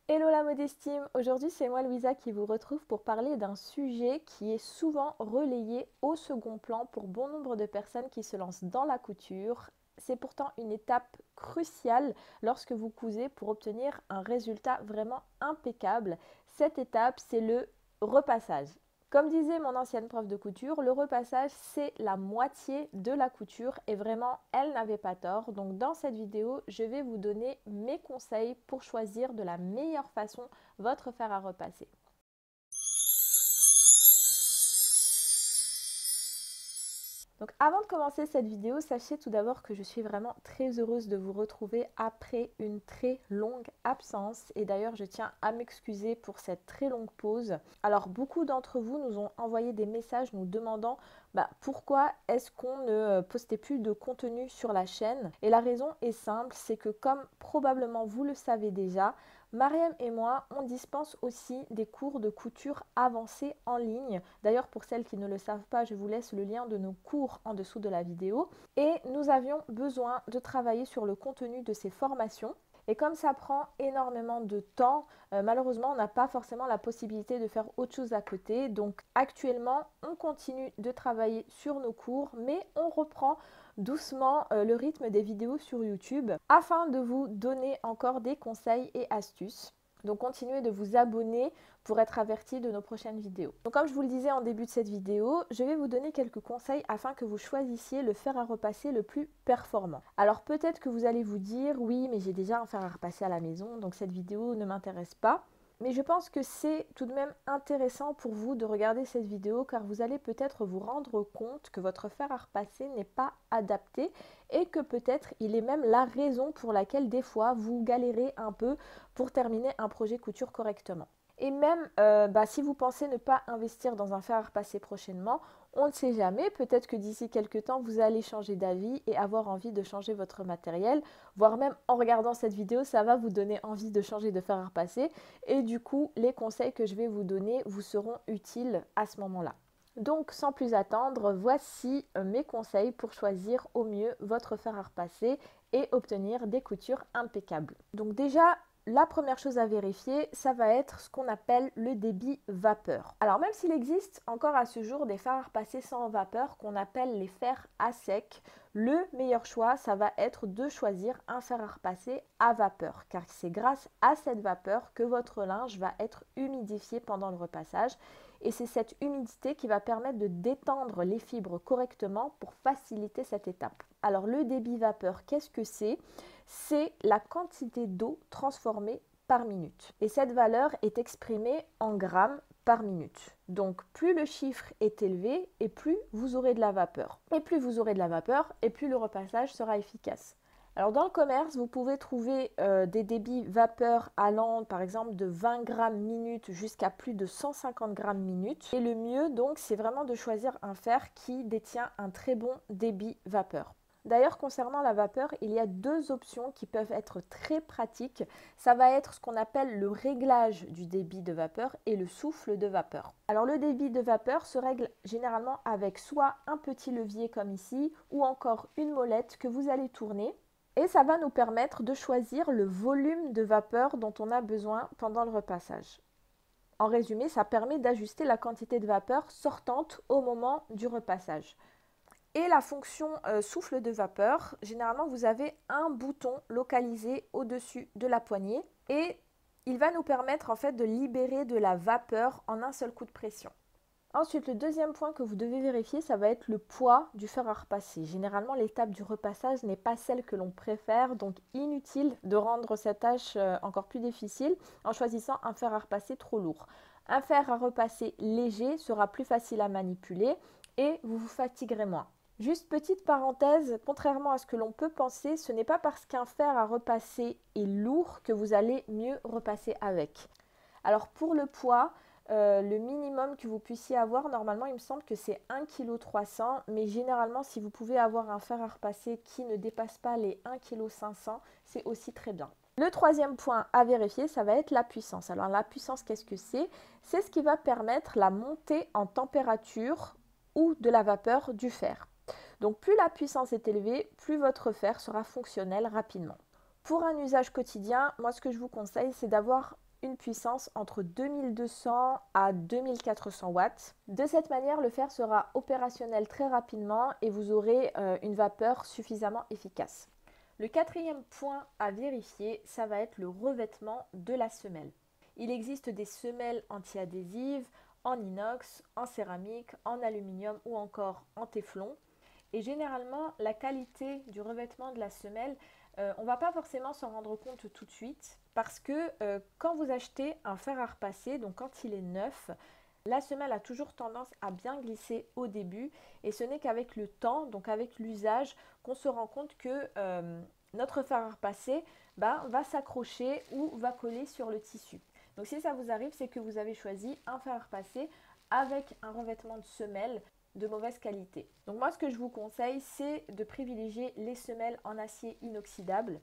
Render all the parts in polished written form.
Hello la modestime, aujourd'hui c'est moi Louisa qui vous retrouve pour parler d'un sujet qui est souvent relayé au second plan pour bon nombre de personnes qui se lancent dans la couture. C'est pourtant une étape cruciale lorsque vous cousez pour obtenir un résultat vraiment impeccable. Cette étape, c'est le repassage. Comme disait mon ancienne prof de couture, le repassage c'est la moitié de la couture et vraiment elle n'avait pas tort. Donc dans cette vidéo, je vais vous donner mes conseils pour choisir de la meilleure façon votre fer à repasser. Donc avant de commencer cette vidéo, sachez tout d'abord que je suis vraiment très heureuse de vous retrouver après une très longue absence. Et d'ailleurs, je tiens à m'excuser pour cette très longue pause. Alors beaucoup d'entre vous nous ont envoyé des messages nous demandant pourquoi est-ce qu'on ne postait plus de contenu sur la chaîne. Et la raison est simple, c'est que comme probablement vous le savez déjà, Mariam et moi, on dispense aussi des cours de couture avancée en ligne. D'ailleurs, pour celles qui ne le savent pas, je vous laisse le lien de nos cours en dessous de la vidéo. Et nous avions besoin de travailler sur le contenu de ces formations. Et comme ça prend énormément de temps, malheureusement, on n'a pas forcément la possibilité de faire autre chose à côté. Donc actuellement, on continue de travailler sur nos cours, mais on reprend doucement le rythme des vidéos sur YouTube afin de vous donner encore des conseils et astuces. Donc continuez de vous abonner pour être averti de nos prochaines vidéos. Donc comme je vous le disais en début de cette vidéo, je vais vous donner quelques conseils afin que vous choisissiez le fer à repasser le plus performant. Alors peut-être que vous allez vous dire, oui mais j'ai déjà un fer à repasser à la maison, donc cette vidéo ne m'intéresse pas. Mais je pense que c'est tout de même intéressant pour vous de regarder cette vidéo car vous allez peut-être vous rendre compte que votre fer à repasser n'est pas adapté et que peut-être il est même la raison pour laquelle des fois vous galérez un peu pour terminer un projet couture correctement. Et même si vous pensez ne pas investir dans un fer à repasser prochainement, on ne sait jamais, peut-être que d'ici quelques temps, vous allez changer d'avis et avoir envie de changer votre matériel, voire même en regardant cette vidéo, ça va vous donner envie de changer de fer à repasser et du coup, les conseils que je vais vous donner vous seront utiles à ce moment-là. Donc sans plus attendre, voici mes conseils pour choisir au mieux votre fer à repasser et obtenir des coutures impeccables. Donc déjà, la première chose à vérifier, ça va être ce qu'on appelle le débit vapeur. Alors même s'il existe encore à ce jour des fers à repasser sans vapeur qu'on appelle les fers à sec, le meilleur choix, ça va être de choisir un fer à repasser à vapeur, car c'est grâce à cette vapeur que votre linge va être humidifié pendant le repassage. Et c'est cette humidité qui va permettre de détendre les fibres correctement pour faciliter cette étape. Alors le débit vapeur, qu'est-ce que c'est? C'est la quantité d'eau transformée par minute. Et cette valeur est exprimée en grammes par minute. Donc plus le chiffre est élevé et plus vous aurez de la vapeur. Et plus vous aurez de la vapeur et plus le repassage sera efficace. Alors dans le commerce, vous pouvez trouver des débits vapeur allant par exemple de 20 grammes minute jusqu'à plus de 150 grammes minute. Et le mieux donc, c'est vraiment de choisir un fer qui détient un très bon débit vapeur. D'ailleurs, concernant la vapeur, il y a deux options qui peuvent être très pratiques. Ça va être ce qu'on appelle le réglage du débit de vapeur et le souffle de vapeur. Alors le débit de vapeur se règle généralement avec soit un petit levier comme ici ou encore une molette que vous allez tourner. Et ça va nous permettre de choisir le volume de vapeur dont on a besoin pendant le repassage. En résumé, ça permet d'ajuster la quantité de vapeur sortante au moment du repassage. Et la fonction souffle de vapeur, généralement vous avez un bouton localisé au-dessus de la poignée et il va nous permettre en fait de libérer de la vapeur en un seul coup de pression. Ensuite, le deuxième point que vous devez vérifier, ça va être le poids du fer à repasser. Généralement, l'étape du repassage n'est pas celle que l'on préfère, donc inutile de rendre cette tâche encore plus difficile en choisissant un fer à repasser trop lourd. Un fer à repasser léger sera plus facile à manipuler et vous vous fatiguerez moins. Juste petite parenthèse, contrairement à ce que l'on peut penser, ce n'est pas parce qu'un fer à repasser est lourd que vous allez mieux repasser avec. Alors pour le poids, le minimum que vous puissiez avoir, normalement il me semble que c'est 1,3 kg, mais généralement si vous pouvez avoir un fer à repasser qui ne dépasse pas les 1,5 kg, c'est aussi très bien. Le troisième point à vérifier, ça va être la puissance. Alors la puissance, qu'est-ce que c'est? C'est ce qui va permettre la montée en température ou de la vapeur du fer. Donc plus la puissance est élevée, plus votre fer sera fonctionnel rapidement. Pour un usage quotidien, moi ce que je vous conseille, c'est d'avoir une puissance entre 2200 à 2400 watts. De cette manière, le fer sera opérationnel très rapidement et vous aurez une vapeur suffisamment efficace. Le quatrième point à vérifier, ça va être le revêtement de la semelle. Il existe des semelles anti-adhésives en inox, en céramique, en aluminium ou encore en téflon. Et généralement, la qualité du revêtement de la semelle, on ne va pas forcément s'en rendre compte tout de suite parce que quand vous achetez un fer à repasser, donc quand il est neuf, la semelle a toujours tendance à bien glisser au début et ce n'est qu'avec le temps, donc avec l'usage, qu'on se rend compte que notre fer à repasser va s'accrocher ou va coller sur le tissu. Donc si ça vous arrive, c'est que vous avez choisi un fer à repasser avec un revêtement de semelle de mauvaise qualité. Donc moi, ce que je vous conseille, c'est de privilégier les semelles en acier inoxydable.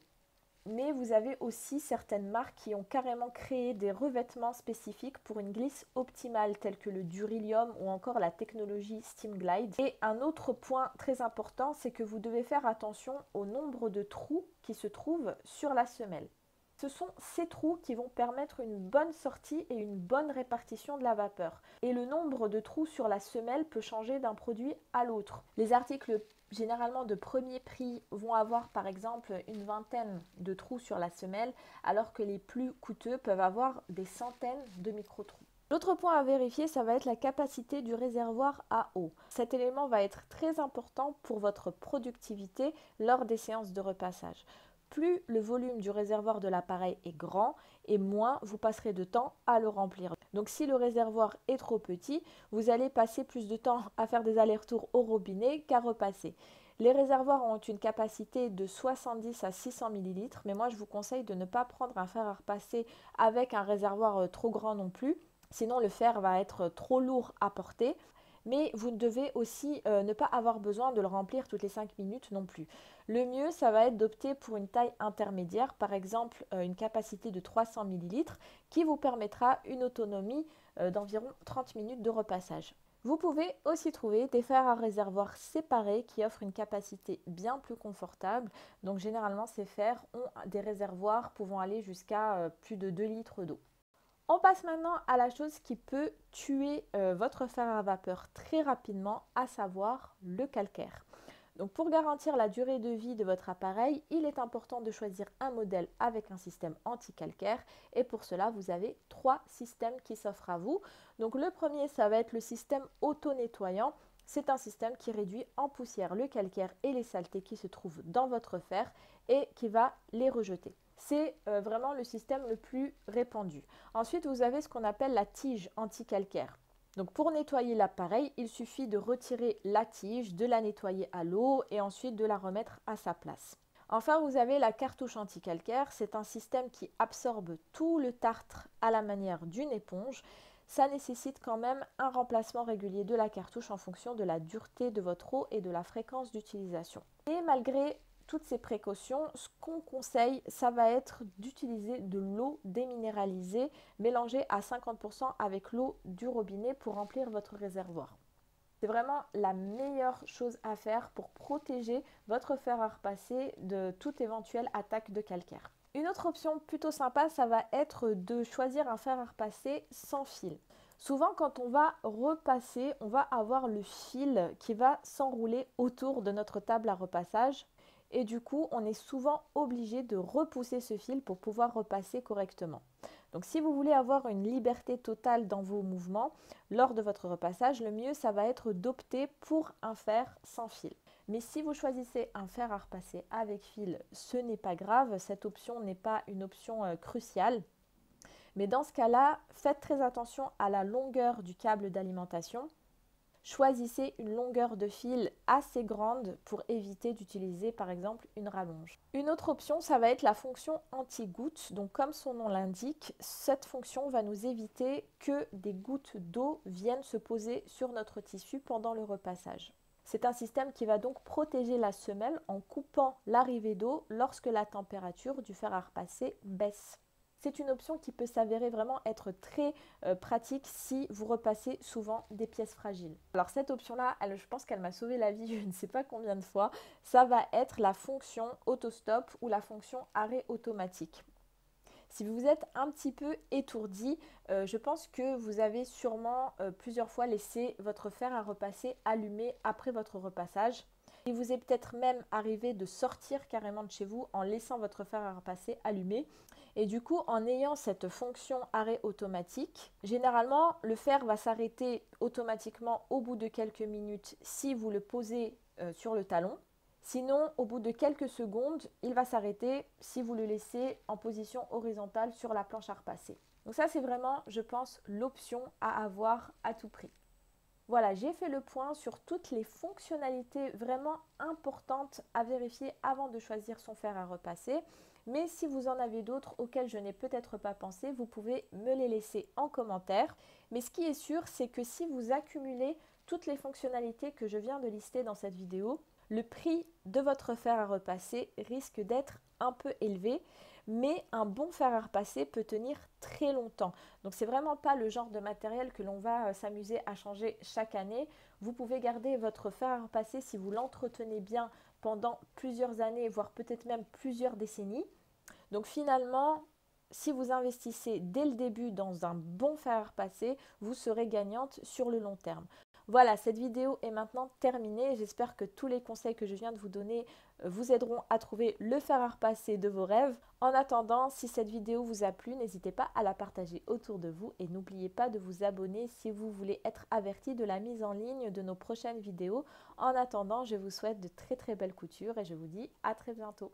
Mais vous avez aussi certaines marques qui ont carrément créé des revêtements spécifiques pour une glisse optimale, tels que le Durilium ou encore la technologie Steam Glide. Et un autre point très important, c'est que vous devez faire attention au nombre de trous qui se trouvent sur la semelle. Ce sont ces trous qui vont permettre une bonne sortie et une bonne répartition de la vapeur. Et le nombre de trous sur la semelle peut changer d'un produit à l'autre. Les articles généralement de premier prix vont avoir par exemple une vingtaine de trous sur la semelle, alors que les plus coûteux peuvent avoir des centaines de micro-trous. L'autre point à vérifier, ça va être la capacité du réservoir à eau. Cet élément va être très important pour votre productivité lors des séances de repassage. Plus le volume du réservoir de l'appareil est grand et moins vous passerez de temps à le remplir. Donc si le réservoir est trop petit, vous allez passer plus de temps à faire des allers-retours au robinet qu'à repasser. Les réservoirs ont une capacité de 70 à 600 ml, mais moi je vous conseille de ne pas prendre un fer à repasser avec un réservoir trop grand non plus. Sinon le fer va être trop lourd à porter. Mais vous devez aussi ne pas avoir besoin de le remplir toutes les 5 minutes non plus. Le mieux, ça va être d'opter pour une taille intermédiaire, par exemple une capacité de 300 ml qui vous permettra une autonomie d'environ 30 minutes de repassage. Vous pouvez aussi trouver des fers à réservoir séparés qui offrent une capacité bien plus confortable. Donc généralement, ces fers ont des réservoirs pouvant aller jusqu'à plus de 2 litres d'eau. On passe maintenant à la chose qui peut tuer votre fer à vapeur très rapidement, à savoir le calcaire. Donc pour garantir la durée de vie de votre appareil, il est important de choisir un modèle avec un système anti-calcaire et pour cela, vous avez 3 systèmes qui s'offrent à vous. Donc le premier, ça va être le système auto-nettoyant. C'est un système qui réduit en poussière le calcaire et les saletés qui se trouvent dans votre fer et qui va les rejeter. C'est vraiment le système le plus répandu. Ensuite, vous avez ce qu'on appelle la tige anti-calcaire. Donc pour nettoyer l'appareil, il suffit de retirer la tige, de la nettoyer à l'eau et ensuite de la remettre à sa place. Enfin, vous avez la cartouche anti-calcaire. C'est un système qui absorbe tout le tartre à la manière d'une éponge. Ça nécessite quand même un remplacement régulier de la cartouche en fonction de la dureté de votre eau et de la fréquence d'utilisation. Et malgré toutes ces précautions, ce qu'on conseille, ça va être d'utiliser de l'eau déminéralisée mélangée à 50% avec l'eau du robinet pour remplir votre réservoir. C'est vraiment la meilleure chose à faire pour protéger votre fer à repasser de toute éventuelle attaque de calcaire. Une autre option plutôt sympa, ça va être de choisir un fer à repasser sans fil. Souvent, quand on va repasser, on va avoir le fil qui va s'enrouler autour de notre table à repassage. Et du coup, on est souvent obligé de repousser ce fil pour pouvoir repasser correctement. Donc si vous voulez avoir une liberté totale dans vos mouvements lors de votre repassage, le mieux, ça va être d'opter pour un fer sans fil. Mais si vous choisissez un fer à repasser avec fil, ce n'est pas grave, cette option n'est pas une option cruciale. Mais dans ce cas-là, faites très attention à la longueur du câble d'alimentation. Choisissez une longueur de fil assez grande pour éviter d'utiliser par exemple une rallonge. Une autre option, ça va être la fonction anti-goutte. Donc comme son nom l'indique, cette fonction va nous éviter que des gouttes d'eau viennent se poser sur notre tissu pendant le repassage. C'est un système qui va donc protéger la semelle en coupant l'arrivée d'eau lorsque la température du fer à repasser baisse. C'est une option qui peut s'avérer vraiment être très pratique si vous repassez souvent des pièces fragiles. Alors cette option-là, je pense qu'elle m'a sauvé la vie je ne sais pas combien de fois. Ça va être la fonction autostop ou la fonction arrêt automatique. Si vous êtes un petit peu étourdi, je pense que vous avez sûrement plusieurs fois laissé votre fer à repasser allumé après votre repassage. Il vous est peut-être même arrivé de sortir carrément de chez vous en laissant votre fer à repasser allumé. Et du coup, en ayant cette fonction arrêt automatique, généralement, le fer va s'arrêter automatiquement au bout de quelques minutes si vous le posez sur le talon. Sinon, au bout de quelques secondes, il va s'arrêter si vous le laissez en position horizontale sur la planche à repasser. Donc ça, c'est vraiment, je pense, l'option à avoir à tout prix. Voilà, j'ai fait le point sur toutes les fonctionnalités vraiment importantes à vérifier avant de choisir son fer à repasser. Mais si vous en avez d'autres auxquels je n'ai peut-être pas pensé, vous pouvez me les laisser en commentaire. Mais ce qui est sûr, c'est que si vous accumulez toutes les fonctionnalités que je viens de lister dans cette vidéo, le prix de votre fer à repasser risque d'être un peu élevé, mais un bon fer à repasser peut tenir très longtemps. Donc c'est vraiment pas le genre de matériel que l'on va s'amuser à changer chaque année. Vous pouvez garder votre fer à repasser si vous l'entretenez bien pendant plusieurs années, voire peut-être même plusieurs décennies. Donc finalement, si vous investissez dès le début dans un bon fer à repasser, vous serez gagnante sur le long terme. Voilà, cette vidéo est maintenant terminée. J'espère que tous les conseils que je viens de vous donner vous aideront à trouver le fer à repasser de vos rêves. En attendant, si cette vidéo vous a plu, n'hésitez pas à la partager autour de vous et n'oubliez pas de vous abonner si vous voulez être averti de la mise en ligne de nos prochaines vidéos. En attendant, je vous souhaite de très très belles coutures et je vous dis à très bientôt.